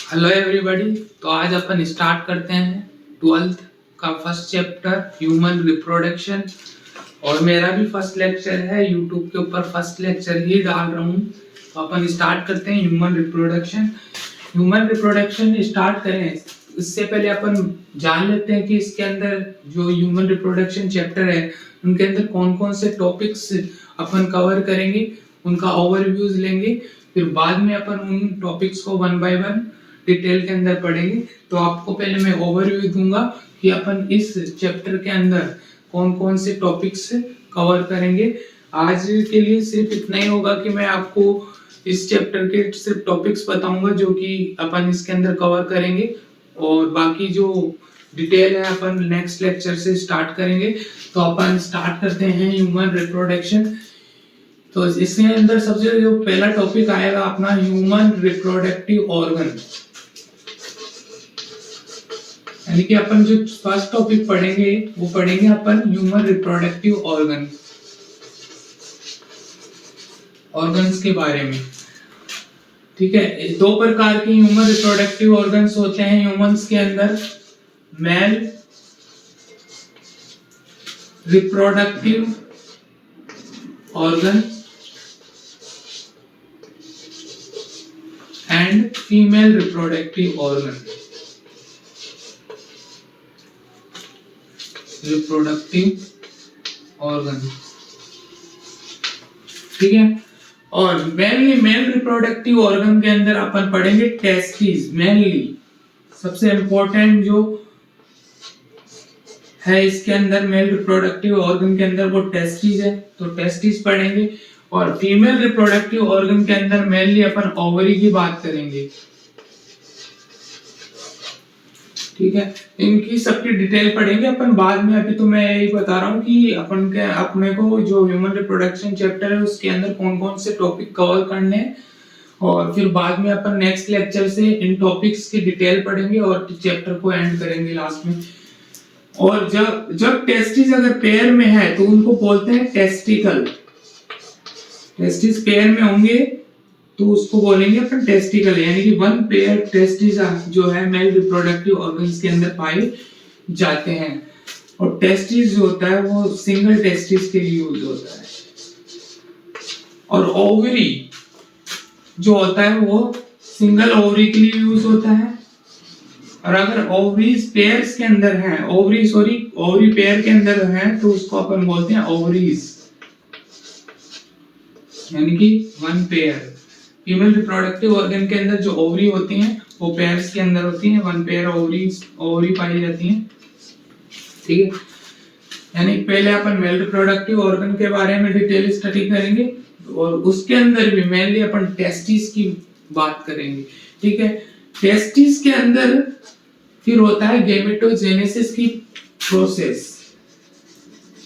Hello everybody. तो आज अपन start करते हैं 12th का फर्स्ट चैप्टर ह्यूमन रिप्रोडक्शन। और मेरा भी फर्स्ट लेक्चर है, यूट्यूब के ऊपर फर्स्ट लेक्चर ही डाल रहा हूँ। तो अपन स्टार्ट करते हैं human reproduction. Human reproduction start करें इससे पहले अपन जान लेते हैं कि इसके अंदर जो ह्यूमन रिप्रोडक्शन चैप्टर है उनके अंदर कौन कौन से टॉपिक्स अपन कवर करेंगे, उनका ओवरव्यूज लेंगे। फिर बाद में अपन उन टॉपिक्स को वन बाय वन डिटेल के अंदर पढ़ेंगे। तो आपको पहले मैं ओवरव्यू दूंगा कि अपन इस चैप्टर के अंदर कौन कौन से टॉपिक्स कवर करेंगे। आज के लिए सिर्फ इतना ही होगा कि मैं आपको इस चैप्टर के सिर्फ टॉपिक्स बताऊंगा जो कि अपन इसके अंदर कवर करेंगे, और बाकी जो डिटेल है अपन नेक्स्ट लेक्चर से स्टार्ट करेंगे। तो अपन स्टार्ट करते हैं ह्यूमन रिप्रोडक्शन। तो इसके अंदर सबसे जो पहला टॉपिक आएगा अपना ह्यूमन रिप्रोडक्टिव ऑर्गन, यानी कि अपन जो फर्स्ट टॉपिक पढ़ेंगे वो पढ़ेंगे अपन ह्यूमन रिप्रोडक्टिव ऑर्गन्स के बारे में। ठीक है, दो प्रकार के ह्यूमन रिप्रोडक्टिव ऑर्गन्स होते हैं ह्यूमंस के अंदर। Male reproductive organ and female reproductive organ. Reproductive organ, ठीक है। और मेल रिप्रोडक्टिव ऑर्गन के अंदर अपन पढ़ेंगे टेस्टिस। मेनली सबसे इंपॉर्टेंट जो है इसके अंदर मेल रिप्रोडक्टिव ऑर्गन के अंदर वो टेस्टिस है, तो टेस्टिस पढ़ेंगे। और फीमेल रिप्रोडक्टिव ऑर्गन के अंदर मेनली अपन ओवरी की बात करेंगे। ठीक है, इनकी सबकी डिटेल पढ़ेंगे अपन बाद में। अभी तो मैं यही बता रहा हूँ कि अपने को जो ह्यूमन रिप्रोडक्शन चैप्टर है उसके अंदर कौन कौन से टॉपिक कवर करने हैं, और फिर बाद में अपन नेक्स्ट लेक्चर से इन टॉपिक्स की डिटेल पढ़ेंगे और चैप्टर को एंड करेंगे लास्ट में। और जब टेस्टिस अगर पेयर में है तो उनको बोलते हैं टेस्टिकल। टेस्टिस पेयर में होंगे तो उसको बोलेंगे अपन टेस्टिकल, यानी कि वन पेयर टेस्टिस जो है मेल रिप्रोडक्टिव ऑर्गन्स के अंदर पाए जाते हैं। और टेस्टिस जो होता है वो सिंगल टेस्टिस के लिए यूज होता है। और ओवरी जो होता है वो सिंगल ओवरी के लिए यूज होता है। और अगर ओवरीज पेयर्स के अंदर है, ओवरी पेयर के अंदर है तो उसको अपन बोलते हैं ओवरीज, यानी कि one pair. Female reproductive organ के अंदर जो ओवरी होती हैं वो पेयर्स के अंदर होती हैं, वन पेयर ओवरी पाई जाती हैं। ठीक है, यानी पहले अपन मेल रिप्रोडक्टिव ऑर्गन के बारे में डिटेल स्टडी करेंगे और उसके अंदर भी मेनली अपन टेस्टिस की बात करेंगे। ठीक है, टेस्टिस के अंदर फिर होता है गैमेटोजेनेसिस की प्रोसेस।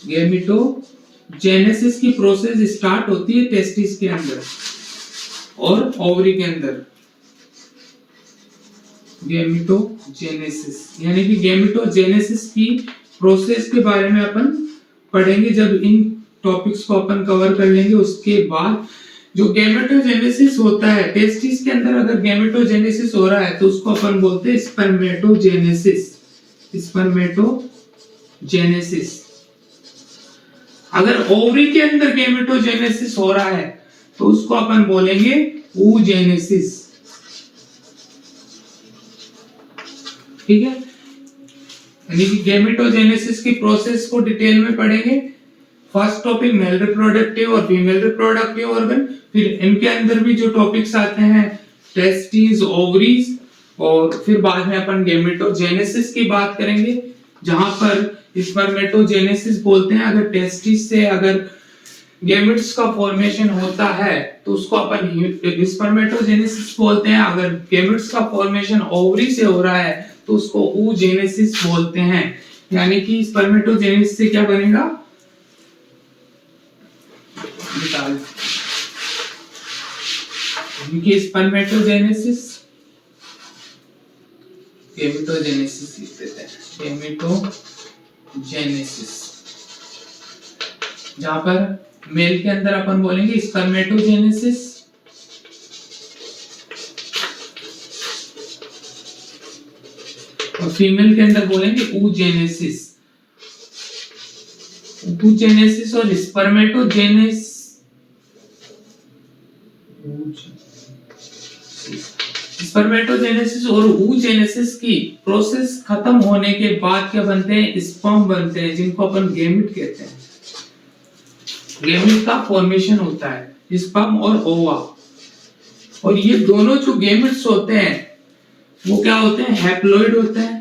गैमेटोजेनेसिस की प्रोसेस स्टार्ट होती है टेस्टिस के अंदर और ओवरी के अंदर। गैमेटोजेनेसिस, यानी कि गैमेटोजेनेसिस की प्रोसेस के बारे में अपन पढ़ेंगे। जब इन टॉपिक्स को अपन कवर कर लेंगे उसके बाद जो गैमेटोजेनेसिस होता है टेस्टिस के अंदर, अगर गैमेटोजेनेसिस हो रहा है तो उसको अपन बोलते हैं स्पर्मेटोजेनेसिस। स्पर्मेटोजेनेसिस। अगर ओवरी के अंदर गैमेटोजेनेसिस हो रहा है तो उसको अपन बोलेंगे oogenesis। ठीक है, यानी कि गैमेटोजेनेसिस की प्रोसेस को डिटेल में पढ़ेंगे। फर्स्ट टॉपिक मेल रिप्रोडक्टिव और फीमेल रिप्रोडक्टिव ऑर्गन, फिर इनके अंदर भी जो टॉपिक्स आते हैं टेस्टिस, ओवरीज, और फिर बाद में अपन गैमेटोजेनेसिस की बात करेंगे जहां पर स्पर्मेटोजेनेसिस बोलते हैं। अगर टेस्टिस से अगर गैमेट्स का फॉर्मेशन होता है तो उसको अपन स्पर्मेटोजेनेसिस बोलते हैं। अगर गैमेट्स का फॉर्मेशन ओवरी से हो रहा है तो उसको oogenesis बोलते हैं। यानी कि स्पर्मेटोजेनेसिस से क्या बनेगा, स्पर्मेटोजेनेसिस गैमेटोजेनेसिस देते हैं। गैमेटोजेनेसिस जहां पर मेल के अंदर अपन बोलेंगे स्पर्मेटोजेनेसिस और फीमेल के अंदर बोलेंगे oogenesis। oogenesis और spermatogenesis, स्पर्मेटोजेनेसिस और oogenesis की प्रोसेस खत्म होने के बाद क्या बनते हैं? स्पर्म बनते हैं, जिनको अपन गैमेट कहते हैं। गैमेट का फॉर्मेशन होता है स्पर्म और ओवा। और ये दोनों जो गैमेट्स होते हैं वो क्या होते हैं? हैप्लॉइड होते हैं।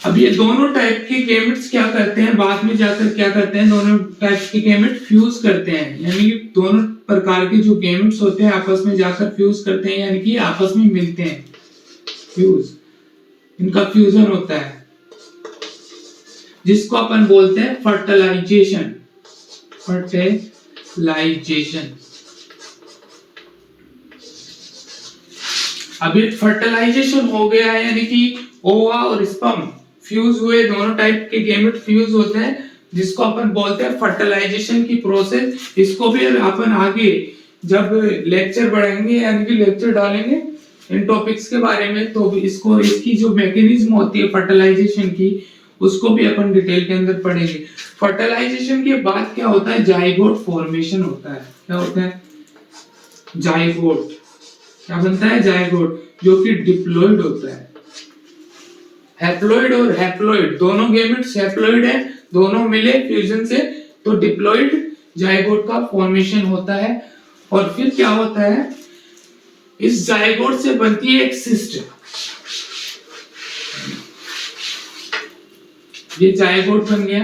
अब ये दोनों टाइप के गैमेट्स क्या करते हैं? बाद में जाकर क्या करते हैं? दोनों टाइप के गैमेट फ्यूज करते हैं, यानी दोनों प्रकार के जो गैमेट्स होते हैं आपस में जाकर फ्यूज करते हैं, यानी कि आपस में मिलते हैं, फ्यूज, इनका फ्यूजन होता है, जिसको अपन बोलते हैं फर्टिलाइजेशन। फर्टिलाइजेशन। अब ये फर्टिलाइजेशन हो गया है, यानी कि ओवा और स्पर्म फ्यूज हुए, दोनों टाइप के गैमेट फ्यूज होते हैं, जिसको अपन बोलते हैं फर्टिलाइजेशन की प्रोसेस। इसको भी अपन आगे जब लेक्चर बढ़ाएंगे, यानी कि लेक्चर डालेंगे इन टॉपिक्स के बारे में, तो इसको, इसकी जो मैकेनिज्म होती है फर्टिलाइजेशन की, उसको भी अपन डिटेल के अंदर पढ़ेंगे। फर्टिलाइजेशन के बाद क्या होता है? जाइगोट फॉर्मेशन होता है। क्या होता है? जाइगोट। क्या बनता है? जाइगोट, जो कि डिप्लॉइड होता है। हैप्लॉइड और हैप्लॉइड दोनों गैमेट्स हैप्लॉइड है, दोनों मिले फ्यूजन से तो डिप्लॉइड जाइगोट का फॉर्मेशन होता है। और फिर क्या होता है? इस जाइगोट से बनती है एक सिस्ट। ये जाइगोट बन गया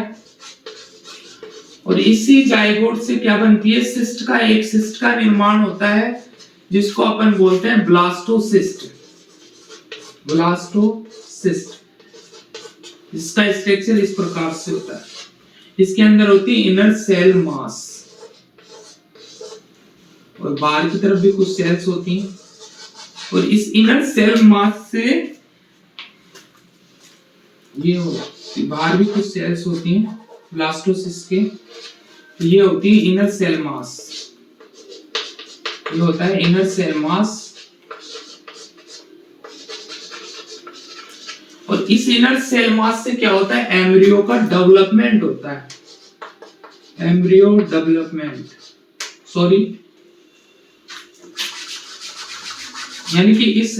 और इसी जाइगोट से क्या बनती है? सिस्ट का, एक सिस्ट का निर्माण होता है, जिसको अपन बोलते हैं ब्लास्टोसिस्ट। ब्लास्टोसिस्ट। इसका स्ट्रक्चर इस प्रकार से होता है। इसके अंदर होती है इनर सेल मास और बाहर की तरफ भी कुछ सेल्स होती हैं। और इस इनर सेल मास से ये बाहर भी कुछ सेल्स होती हैं ब्लास्टोसिस्ट के, ये होती है इनर सेल मास। ये होता है इनर सेल मास। और इस इनर सेल मास से क्या होता है? एम्ब्रियो का डेवलपमेंट होता है। एम्ब्रियो डेवलपमेंट, सॉरी, यानी कि इस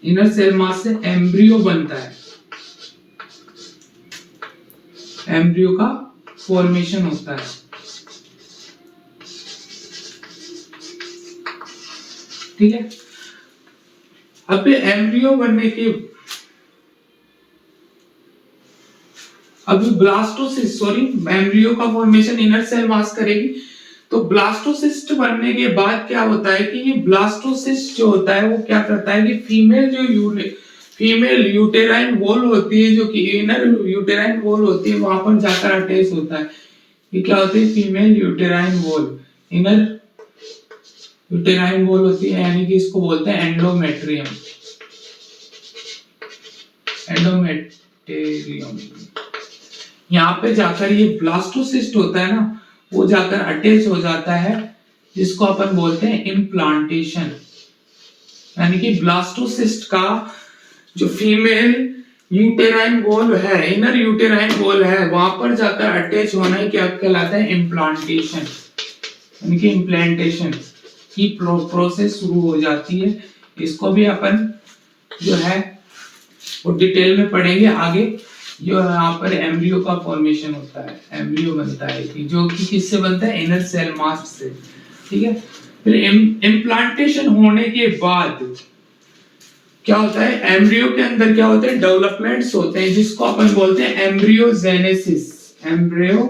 इनर सेल मास से एम्ब्रियो बनता है, एम्ब्रियो का फॉर्मेशन होता है। ठीक है। अब एम्ब्रियो बनने के, अभी ब्लास्टोसिस्ट, सॉरी, एम्ब्रियो का फॉर्मेशन इनर सेल मास करेगी। तो ब्लास्टोसिस्ट बनने के बाद क्या होता है कि ये ब्लास्टोसिस्ट जो होता है वो क्या करता है कि फीमेल यूटेराइन वॉल होती है, जो कि इनर यूटेराइन वॉल होती है, वहां पर जाकर अटैच होता है। ये क्या होती है? Female uterine wall, inner uterine wall होती है, यानी कि इसको बोलते हैं एंडोमेट्रियम। एंडोमेट्रियम। यहाँ पे जाकर ये ब्लास्टोसिस्ट होता है ना, वो जाकर अटैच हो जाता है, जिसको अपन बोलते हैं इम्प्लांटेशन। यानी कि ब्लास्टोसिस्ट का जो फीमेल यूटेराइन वॉल है, इनर यूटेराइन वॉल है, वहां पर जाकर अटैच होना ही क्या कहलाता है? इम्प्लांटेशन। यानी कि इम्प्लांटेशन की प्रोसेस शुरू हो जाती है। इसको भी अपन जो है वो डिटेल में पढ़ेंगे आगे। जो यहाँ पर एम्ब्रियो का फॉर्मेशन होता है, एम्ब्रियो बनता है, जो कि किससे बनता है? इनर सेल मास से। ठीक है। फिर इम्प्लांटेशन होने के बाद क्या होता है? एम्ब्रियो के अंदर क्या होते हैं? डेवलपमेंट्स होते हैं, जिसको अपन बोलते हैं एम्ब्रियोजेनेसिस। एम्ब्रियोजेनेसिस,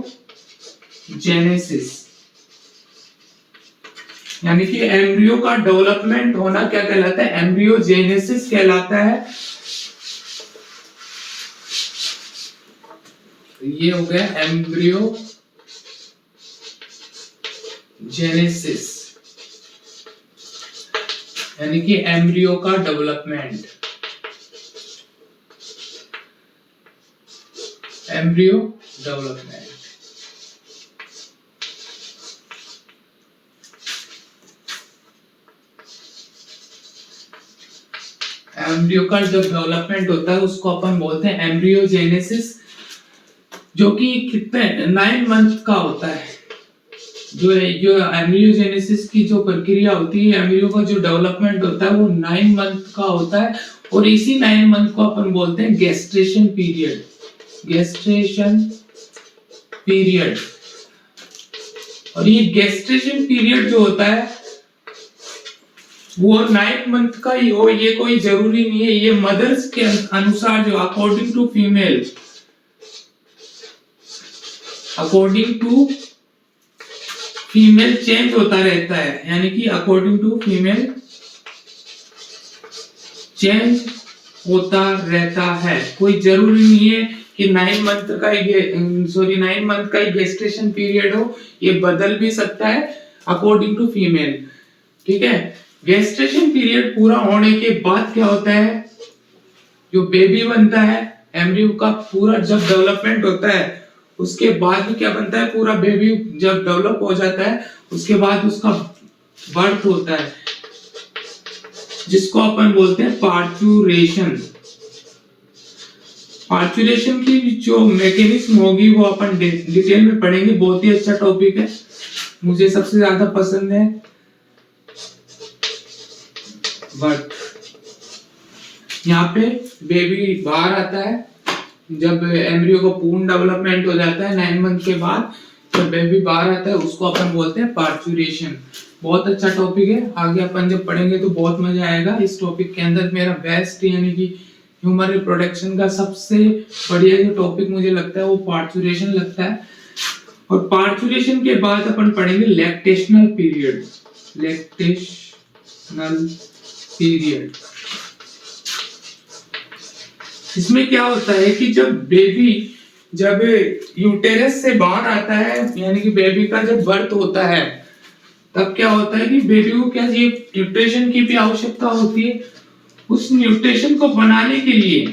यानी कि एम्ब्रियो का डेवलपमेंट होना क्या कहलाता है? एम्ब्रियोजेनेसिस कहलाता है। ये हो गया एम्ब्रियोजेनेसिस, यानी कि एम्ब्रियो का डेवलपमेंट। Embryo development. एम्ब्रियो का जब डेवलपमेंट होता है उसको अपन बोलते हैं एम्ब्रियोजेनेसिस, जो कि कितने 9 मंथ का होता है। जो एम्ब्रियोजेनेसिस की जो प्रक्रिया होती है, एम्ब्रियो का जो डेवलपमेंट होता है वो 9 मंथ का होता है, और इसी 9 मंथ को अपन बोलते हैं गेस्टेशन पीरियड। Gestation period. और ये गेस्टेशन पीरियड जो होता है वो 9 मंथ का ही हो, ये कोई जरूरी नहीं है। ये मदर्स के अनुसार, जो अकॉर्डिंग टू फीमेल चेंज होता रहता है, यानी कि अकॉर्डिंग टू फीमेल चेंज होता रहता है। कोई जरूरी नहीं है कि 9 मंथ का ही गेस्टेशन पीरियड हो, ये बदल भी सकता है अकॉर्डिंग टू फीमेल। ठीक है। गेस्टेशन पीरियड पूरा होने के बाद क्या होता है, जो बेबी बनता है, एम्ब्रियो का पूरा जब डेवलपमेंट होता है उसके बाद भी क्या बनता है, पूरा बेबी जब डेवलप हो जाता है उसके बाद उसका बर्थ होता है, जिसको अपन बोलते हैं पार्चुरेशन। पार्चुरेशन की जो मैकेनिज्म होगी वो अपन डिटेल में पढ़ेंगे। बहुत ही अच्छा टॉपिक है, मुझे सबसे ज्यादा पसंद है। बट यहाँ पे बेबी बाहर आता है जब एम्ब्रियो का पूर्ण डेवलपमेंट हो जाता है 9 मंथ के बाद, जब बेबी बाहर आता है उसको अपन बोलते हैं पार्चुरेशन। बहुत अच्छा टॉपिक है, आगे अपन जब पढ़ेंगे तो बहुत मजा आएगा। इस टॉपिक के अंदर मेरा बेस्ट यानी कि ह्यूमन रिप्रोडक्शन का सबसे बढ़िया जो टॉपिक मुझे लगता है वो पार्चुरेशन लगता है। और पार्चुरेशन के बाद अपन पढ़ेंगे लैक्टेशनल पीरियड। लैक्टेशनल पीरियड, इसमें क्या होता है कि जब यूटेरस से बाहर आता है, यानी कि बेबी का जब बर्थ होता है, तब क्या होता है कि बेबी को क्या ये न्यूट्रिशन की भी आवश्यकता होती है। उस न्यूट्रिशन को बनाने के लिए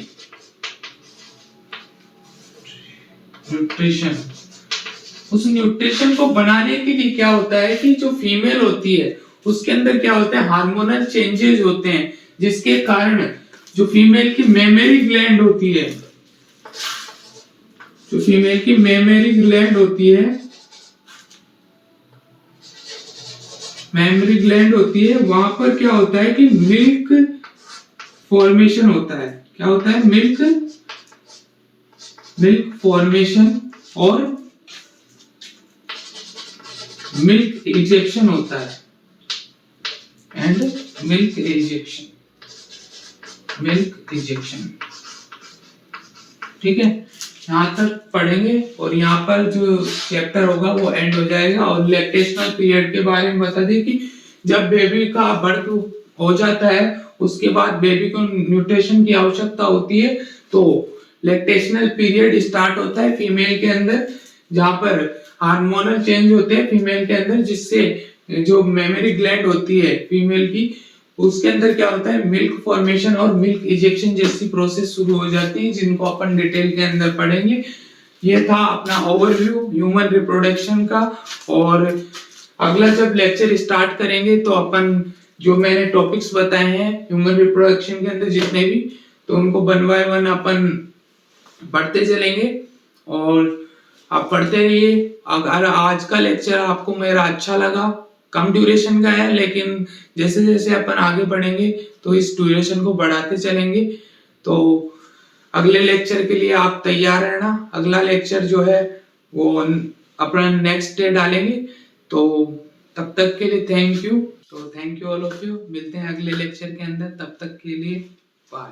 क्या होता है कि जो फीमेल होती है उसके अंदर क्या होता है, हार्मोनल चेंजेस होते हैं, जिसके कारण जो फीमेल की मेमरी ग्लैंड होती है, वहां पर क्या होता है कि मिल्क फॉर्मेशन होता है। क्या होता है? मिल्क फॉर्मेशन और मिल्क इजेक्शन होता है। Milk ejection. ठीक है, यहाँ तक पढ़ेंगे और यहाँ पर जो चैप्टर होगा वो एंड हो जाएगा। और लैक्टेशनल पीरियड के बारे में बता दें कि जब बेबी का बर्थ हो जाता है उसके बाद बेबी को न्यूट्रिशन की आवश्यकता होती है, तो लैक्टेशनल पीरियड स्टार्ट होता है फीमेल के अंदर, जहाँ पर हार्मोनल चेंज होते हैं फीमेल के अंदर, जिससे जो मेमोरी ग्लैंड होती है फीमेल की, उसके अंदर क्या होता है, मिल्क फॉर्मेशन और मिल्क इजेक्शन जैसी प्रोसेस शुरू हो जाती है, जिनको अपन डिटेल के अंदर पढ़ेंगे। ये था अपना ओवरव्यू ह्यूमन रिप्रोडक्शन का। और अगला जब लेक्चर स्टार्ट करेंगे तो अपन जो मैंने टॉपिक्स बताए हैं ह्यूमन रिप्रोडक्शन के अंदर जितने भी, तो उनको 1 बाय 1 अपन पढ़ते चलेंगे और आप पढ़ते रहिए। अगर आज का लेक्चर आपको मेरा अच्छा लगा, कम ड्यूरेशन का है, लेकिन जैसे जैसे अपन आगे बढ़ेंगे तो इस ड्यूरेशन को बढ़ाते चलेंगे। तो अगले लेक्चर के लिए आप तैयार रहना। अगला लेक्चर जो है वो अपना नेक्स्ट डे डालेंगे। तो तब तक के लिए थैंक यू। तो thank you all of you. मिलते हैं अगले लेक्चर के अंदर, तब तक के लिए बाय।